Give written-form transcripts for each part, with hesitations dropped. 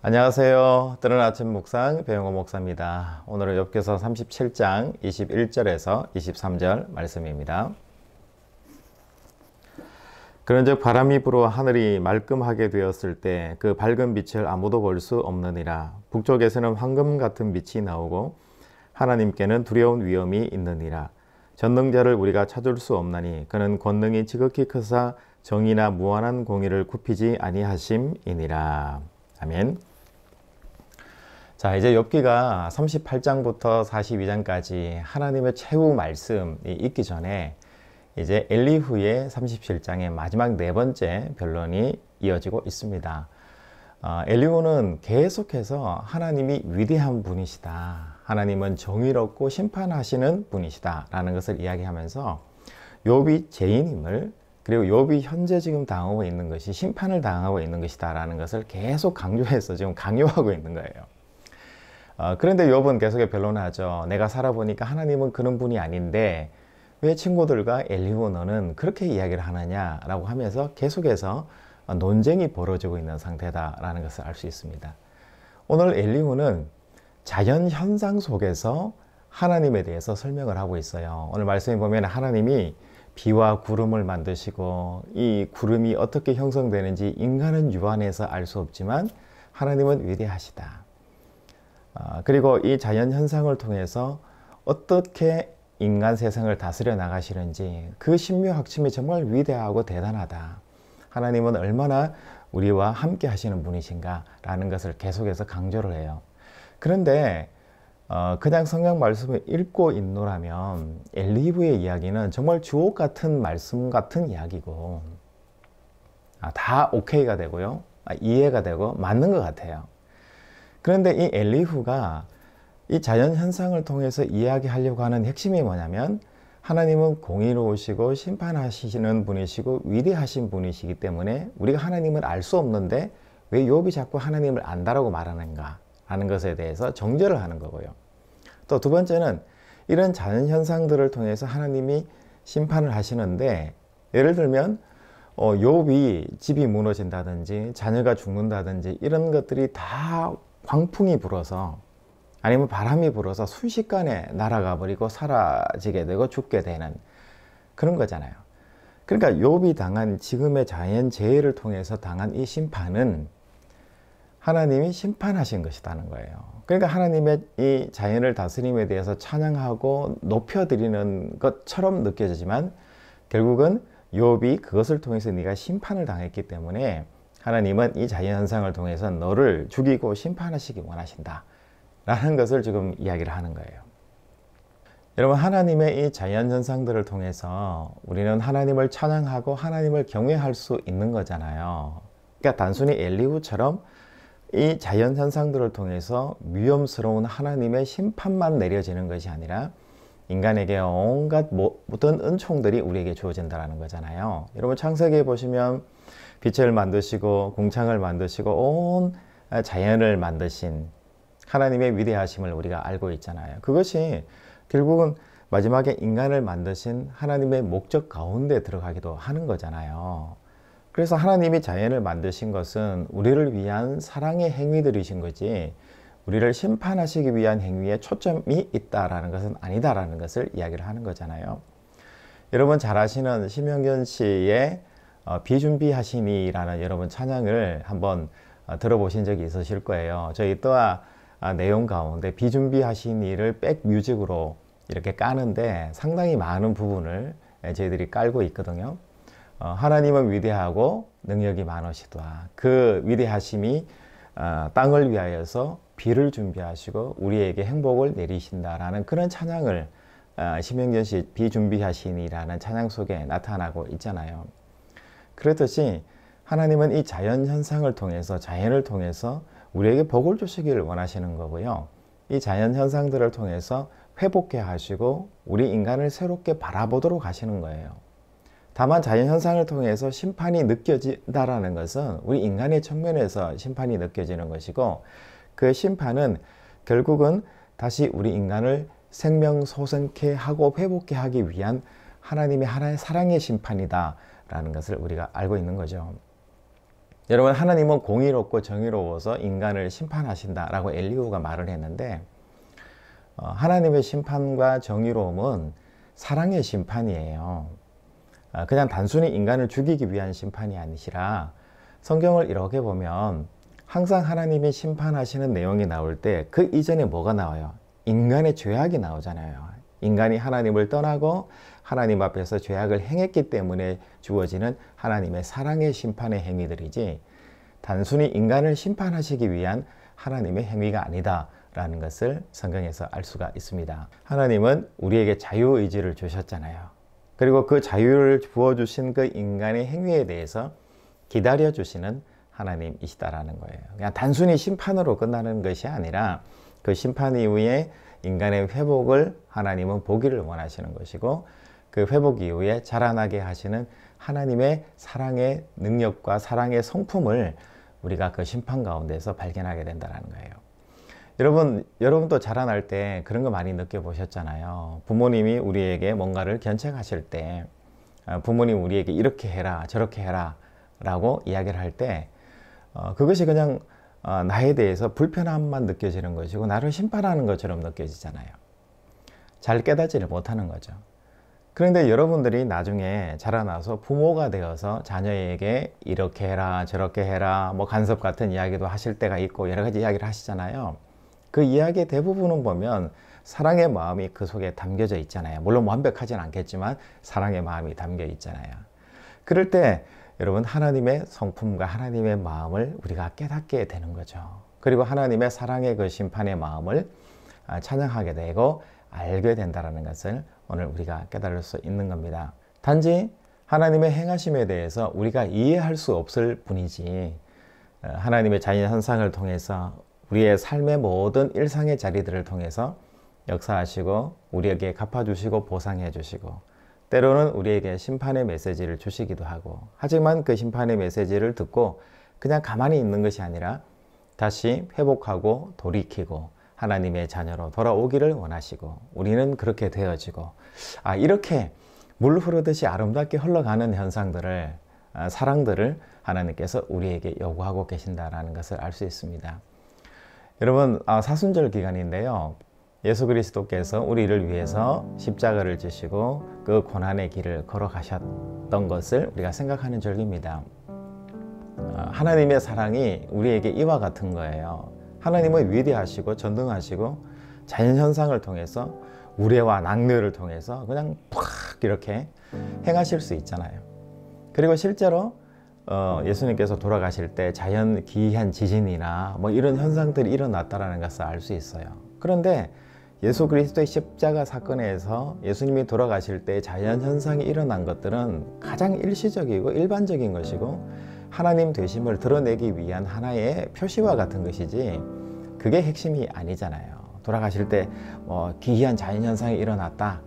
안녕하세요. 뜨는 아침 묵상 배영호 목사입니다. 오늘은 욥기서 37장 21절에서 23절 말씀입니다. 그런즉 바람이 불어 하늘이 말끔하게 되었을 때 그 밝은 빛을 아무도 볼 수 없느니라. 북쪽에서는 황금 같은 빛이 나오고 하나님께는 두려운 위험이 있느니라. 전능자를 우리가 찾을 수 없나니 그는 권능이 지극히 크사 정의나 무한한 공의를 굽히지 아니하심이니라. 아멘. 자, 이제 욥기가 38장부터 42장까지 하나님의 최후 말씀이 있기 전에 이제 엘리후의 37장의 마지막 네 번째 변론이 이어지고 있습니다. 엘리후는 계속해서 하나님이 위대한 분이시다, 하나님은 정의롭고 심판하시는 분이시다 라는 것을 이야기하면서 욥이 죄인임을, 그리고 욥이 현재 지금 당하고 있는 것이 심판을 당하고 있는 것이다 라는 것을 계속 강조해서 지금 강요하고 있는 거예요. 그런데 욥은 계속해 변론하죠. 내가 살아보니까 하나님은 그런 분이 아닌데 왜 친구들과 엘리후 너는 그렇게 이야기를 하느냐라고 하면서 계속해서 논쟁이 벌어지고 있는 상태다라는 것을 알 수 있습니다. 오늘 엘리후는 자연 현상 속에서 하나님에 대해서 설명을 하고 있어요. 오늘 말씀에 보면 하나님이 비와 구름을 만드시고 이 구름이 어떻게 형성되는지 인간은 유한해서 알 수 없지만 하나님은 위대하시다. 그리고 이 자연 현상을 통해서 어떻게 인간 세상을 다스려 나가시는지 그 신묘 학침이 정말 위대하고 대단하다. 하나님은 얼마나 우리와 함께 하시는 분이신가 라는 것을 계속해서 강조를 해요. 그런데 그냥 성경 말씀을 읽고 있노라면 엘리후의 이야기는 정말 주옥 같은 말씀 같은 이야기고 다 오케이가 되고요, 이해가 되고 맞는 것 같아요. 그런데 이 엘리후가 이 자연 현상을 통해서 이야기하려고 하는 핵심이 뭐냐면 하나님은 공의로우시고 심판하시는 분이시고 위대하신 분이시기 때문에 우리가 하나님을 알 수 없는데 왜 욥이 자꾸 하나님을 안다라고 말하는가 하는 것에 대해서 정죄를 하는 거고요. 또 두 번째는 이런 자연 현상들을 통해서 하나님이 심판을 하시는데, 예를 들면 욥이 집이 무너진다든지 자녀가 죽는다든지 이런 것들이 다 광풍이 불어서 아니면 바람이 불어서 순식간에 날아가 버리고 사라지게 되고 죽게 되는 그런 거잖아요. 그러니까 욥이 당한 지금의 자연재해를 통해서 당한 이 심판은 하나님이 심판하신 것이라는 거예요. 그러니까 하나님의 이 자연을 다스림에 대해서 찬양하고 높여드리는 것처럼 느껴지지만 결국은 욥이 그것을 통해서 네가 심판을 당했기 때문에 하나님은 이 자연현상을 통해서 너를 죽이고 심판하시기 원하신다 라는 것을 지금 이야기를 하는 거예요. 여러분, 하나님의 이 자연현상들을 통해서 우리는 하나님을 찬양하고 하나님을 경외할 수 있는 거잖아요. 그러니까 단순히 엘리후처럼 이 자연현상들을 통해서 위험스러운 하나님의 심판만 내려지는 것이 아니라 인간에게 온갖 모든 은총들이 우리에게 주어진다는 거잖아요. 여러분, 창세기에 보시면 빛을 만드시고 궁창을 만드시고 온 자연을 만드신 하나님의 위대하심을 우리가 알고 있잖아요. 그것이 결국은 마지막에 인간을 만드신 하나님의 목적 가운데 들어가기도 하는 거잖아요. 그래서 하나님이 자연을 만드신 것은 우리를 위한 사랑의 행위들이신 거지 우리를 심판하시기 위한 행위에 초점이 있다라는 것은 아니다라는 것을 이야기를 하는 거잖아요. 여러분 잘 아시는 심영견 씨의 비준비하시니라는 여러분 찬양을 한번 들어보신 적이 있으실 거예요. 저희 또한 내용 가운데 비준비하시니를 백뮤직으로 이렇게 까는데 상당히 많은 부분을 저희들이 깔고 있거든요. 하나님은 위대하고 능력이 많으시다. 그 위대하심이 땅을 위하여서 비를 준비하시고 우리에게 행복을 내리신다라는 그런 찬양을 심영견 씨 비준비하시니라는 찬양 속에 나타나고 있잖아요. 그렇듯이 하나님은 이 자연 현상을 통해서 자연을 통해서 우리에게 복을 주시기를 원하시는 거고요. 이 자연 현상들을 통해서 회복해 하시고 우리 인간을 새롭게 바라보도록 하시는 거예요. 다만 자연 현상을 통해서 심판이 느껴진다라는 것은 우리 인간의 측면에서 심판이 느껴지는 것이고 그 심판은 결국은 다시 우리 인간을 생명소생케 하고 회복케 하기 위한 하나님의 하나의 사랑의 심판이다 라는 것을 우리가 알고 있는 거죠. 여러분, 하나님은 공의롭고 정의로워서 인간을 심판하신다라고 엘리후가 말을 했는데, 하나님의 심판과 정의로움은 사랑의 심판이에요. 그냥 단순히 인간을 죽이기 위한 심판이 아니시라, 성경을 이렇게 보면 항상 하나님이 심판하시는 내용이 나올 때 그 이전에 뭐가 나와요? 인간의 죄악이 나오잖아요. 인간이 하나님을 떠나고 하나님 앞에서 죄악을 행했기 때문에 주어지는 하나님의 사랑의 심판의 행위들이지, 단순히 인간을 심판하시기 위한 하나님의 행위가 아니다라는 것을 성경에서 알 수가 있습니다. 하나님은 우리에게 자유의지를 주셨잖아요. 그리고 그 자유를 부어주신 그 인간의 행위에 대해서 기다려주시는 하나님이시다라는 거예요. 그냥 단순히 심판으로 끝나는 것이 아니라 그 심판 이후에 인간의 회복을 하나님은 보기를 원하시는 것이고, 그 회복 이후에 자라나게 하시는 하나님의 사랑의 능력과 사랑의 성품을 우리가 그 심판 가운데서 발견하게 된다는 거예요. 여러분도 자라날 때 그런 거 많이 느껴보셨잖아요. 부모님이 우리에게 뭔가를 견책하실 때, 부모님 우리에게 이렇게 해라 저렇게 해라 라고 이야기를 할 때, 그것이 그냥 나에 대해서 불편함만 느껴지는 것이고 나를 심판하는 것처럼 느껴지잖아요. 잘 깨닫지를 못하는 거죠. 그런데 여러분들이 나중에 자라나서 부모가 되어서 자녀에게 이렇게 해라 저렇게 해라 뭐 간섭 같은 이야기도 하실 때가 있고 여러 가지 이야기를 하시잖아요. 그 이야기의 대부분은 보면 사랑의 마음이 그 속에 담겨져 있잖아요. 물론 완벽하진 않겠지만 사랑의 마음이 담겨 있잖아요. 그럴 때 여러분, 하나님의 성품과 하나님의 마음을 우리가 깨닫게 되는 거죠. 그리고 하나님의 사랑의 그 심판의 마음을 찬양하게 되고 알게 된다는 것을 오늘 우리가 깨달을 수 있는 겁니다. 단지 하나님의 행하심에 대해서 우리가 이해할 수 없을 뿐이지, 하나님의 자연 현상을 통해서 우리의 삶의 모든 일상의 자리들을 통해서 역사하시고 우리에게 갚아주시고 보상해 주시고, 때로는 우리에게 심판의 메시지를 주시기도 하고, 하지만 그 심판의 메시지를 듣고 그냥 가만히 있는 것이 아니라 다시 회복하고 돌이키고 하나님의 자녀로 돌아오기를 원하시고, 우리는 그렇게 되어지고, 이렇게 물 흐르듯이 아름답게 흘러가는 현상들을, 사랑들을 하나님께서 우리에게 요구하고 계신다는 것을 알 수 있습니다. 여러분, 사순절 기간인데요, 예수 그리스도께서 우리를 위해서 십자가를 지시고 그 고난의 길을 걸어가셨던 것을 우리가 생각하는 절기입니다. 하나님의 사랑이 우리에게 이와 같은 거예요. 하나님은 위대하시고 전능하시고 자연현상을 통해서 우레와 낙뢰를 통해서 그냥 팍 이렇게 행하실 수 있잖아요. 그리고 실제로 예수님께서 돌아가실 때 자연 기이한 지진이나 뭐 이런 현상들이 일어났다는 것을 알 수 있어요. 그런데 예수 그리스도의 십자가 사건에서 예수님이 돌아가실 때 자연현상이 일어난 것들은 가장 일시적이고 일반적인 것이고 하나님 되심을 드러내기 위한 하나의 표시와 같은 것이지, 그게 핵심이 아니잖아요. 돌아가실 때 기이한 자연현상이 일어났다,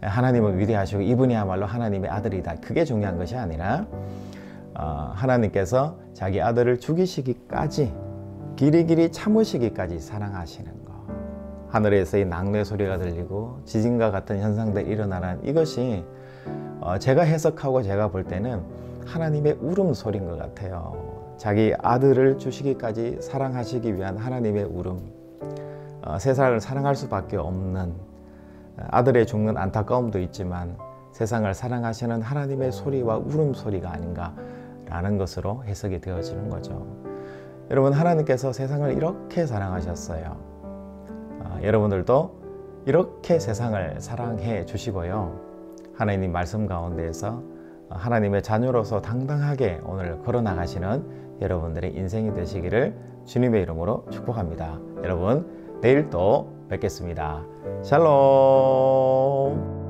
하나님은 위대하시고 이분이야말로 하나님의 아들이다, 그게 중요한 것이 아니라 하나님께서 자기 아들을 죽이시기까지 길이길이 참으시기까지 사랑하시는 것, 하늘에서의 낙뢰 소리가 들리고 지진과 같은 현상들이 일어나는 이것이 제가 해석하고 제가 볼 때는 하나님의 울음소리인 것 같아요. 자기 아들을 주시기까지 사랑하시기 위한 하나님의 울음, 세상을 사랑할 수밖에 없는 아들의 죽는 안타까움도 있지만 세상을 사랑하시는 하나님의 소리와 울음소리가 아닌가라는 것으로 해석이 되어지는 거죠. 여러분, 하나님께서 세상을 이렇게 사랑하셨어요. 여러분들도 이렇게 세상을 사랑해 주시고요, 하나님 말씀 가운데에서 하나님의 자녀로서 당당하게 오늘 걸어나가시는 여러분들의 인생이 되시기를 주님의 이름으로 축복합니다. 여러분, 내일 또 뵙겠습니다. 샬롬.